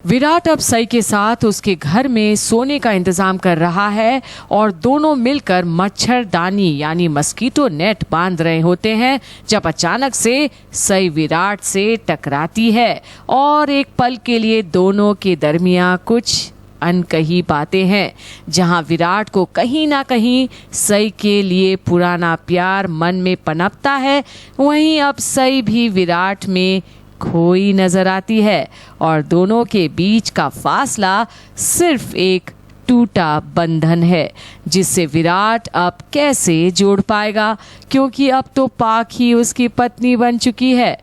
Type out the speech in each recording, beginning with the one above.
विराट अब सई के साथ उसके घर में सोने का इंतजाम कर रहा है और दोनों मिलकर मच्छरदानी यानी मस्कीटो नेट बांध रहे होते हैं जब अचानक से सई विराट से टकराती है और एक पल के लिए दोनों के दरमियां कुछ अनकही बातें हैं। जहां विराट को कहीं ना कहीं सई के लिए पुराना प्यार मन में पनपता है, वहीं अब सई भी विराट में खोई नजर आती है और दोनों के बीच का फासला सिर्फ एक टूटा बंधन है जिससे विराट अब कैसे जोड़ पाएगा, क्योंकि अब तो पाक ही उसकी पत्नी बन चुकी है।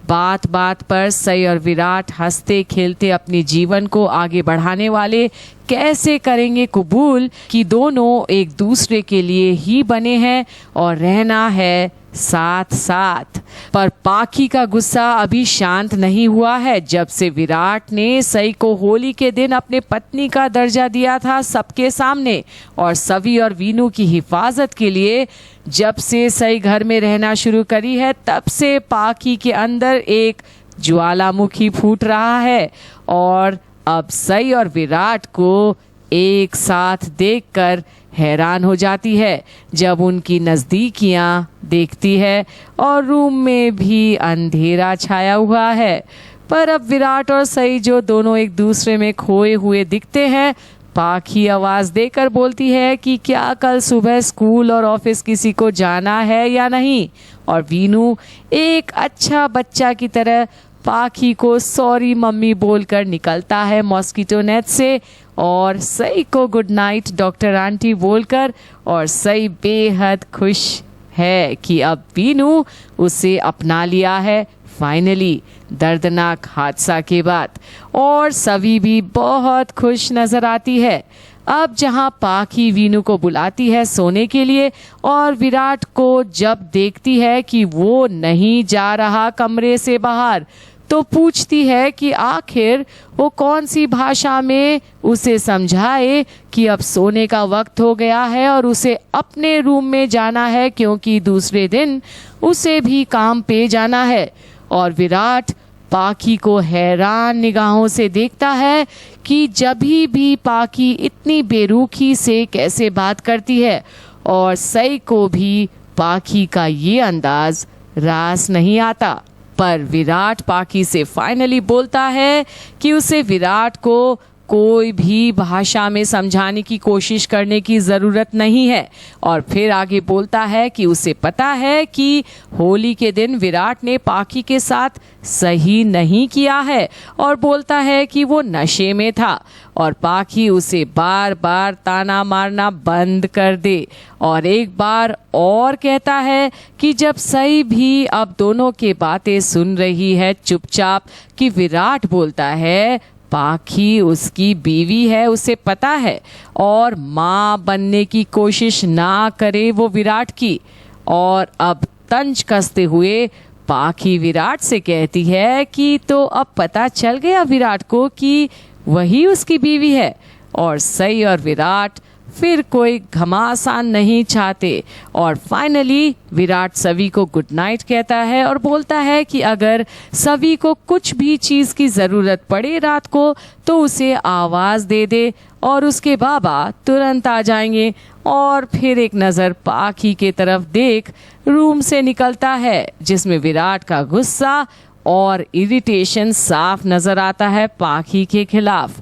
बात बात पर सई और विराट हंसते खेलते अपने जीवन को आगे बढ़ाने वाले कैसे करेंगे कबूल कि दोनों एक दूसरे के लिए ही बने हैं और रहना है साथ साथ। पर पाखी का गुस्सा अभी शांत नहीं हुआ है। जब से विराट ने सई को होली के दिन अपने पत्नी का दर्जा दिया था सबके सामने और सवी और वीनू की हिफाजत के लिए जब से सई घर में रहना शुरू करी है, तब से पाखी के अंदर एक ज्वालामुखी फूट रहा है और अब सई और विराट को एक साथ देखकर हैरान हो जाती है जब उनकी नज़दीकियां देखती है और रूम में भी अंधेरा छाया हुआ है। पर अब विराट और सई जो दोनों एक दूसरे में खोए हुए दिखते हैं, पाखी आवाज देकर बोलती है कि क्या कल सुबह स्कूल और ऑफिस किसी को जाना है या नहीं, और वीनू एक अच्छा बच्चा की तरह पाखी को सॉरी मम्मी बोलकर निकलता है मॉस्किटो नेट से और सई को गुड नाइट डॉक्टर आंटी बोलकर, और सई बेहद खुश है कि अब वीनू उसे अपना लिया है फाइनली दर्दनाक हादसा के बाद। और सवी भी बहुत खुश नजर आती है। अब जहां पाखी वीनू को बुलाती है सोने के लिए और विराट को जब देखती है कि वो नहीं जा रहा कमरे से बाहर, तो पूछती है कि आखिर वो कौन सी भाषा में उसे समझाए कि अब सोने का वक्त हो गया है और उसे अपने रूम में जाना है, क्योंकि दूसरे दिन उसे भी काम पे जाना है। और विराट पाखी को हैरान निगाहों से देखता है कि जब भी पाखी इतनी बेरुखी से कैसे बात करती है, और सई को भी पाखी का ये अंदाज रास नहीं आता। पर विराट पाखी से फाइनली बोलता है कि उसे विराट को कोई भी भाषा में समझाने की कोशिश करने की ज़रूरत नहीं है, और फिर आगे बोलता है कि उसे पता है कि होली के दिन विराट ने पाखी के साथ सही नहीं किया है, और बोलता है कि वो नशे में था और पाखी उसे बार बार ताना मारना बंद कर दे। और एक बार और कहता है कि जब सई भी अब दोनों की बातें सुन रही है चुपचाप, कि विराट बोलता है पाखी उसकी बीवी है, उसे पता है, और माँ बनने की कोशिश ना करे वो विराट की। और अब तंज कसते हुए पाखी विराट से कहती है कि तो अब पता चल गया विराट को कि वही उसकी बीवी है। और सई और विराट फिर कोई घमासान नहीं चाहते और फाइनली विराट सवी को गुड नाइट कहता है और बोलता है कि अगर सवी को कुछ भी चीज़ की ज़रूरत पड़े रात को तो उसे आवाज़ दे दे और उसके बाबा तुरंत आ जाएंगे। और फिर एक नज़र पाखी के तरफ देख रूम से निकलता है, जिसमें विराट का गुस्सा और इरिटेशन साफ नज़र आता है पाखी के खिलाफ।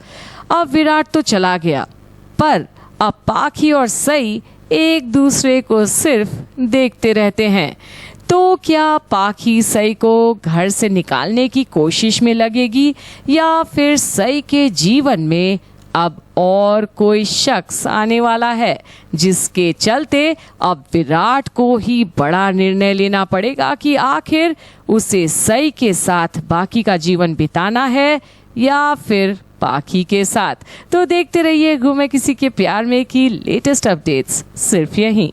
अब विराट तो चला गया, पर अब पाखी और सई एक दूसरे को सिर्फ देखते रहते हैं। तो क्या पाखी सई को घर से निकालने की कोशिश में लगेगी, या फिर सई के जीवन में अब और कोई शख्स आने वाला है जिसके चलते अब विराट को ही बड़ा निर्णय लेना पड़ेगा कि आखिर उसे सई के साथ बाकी का जीवन बिताना है या फिर पाखी के साथ। तो देखते रहिए घूमे किसी के प्यार में की लेटेस्ट अपडेट्स सिर्फ यहीं।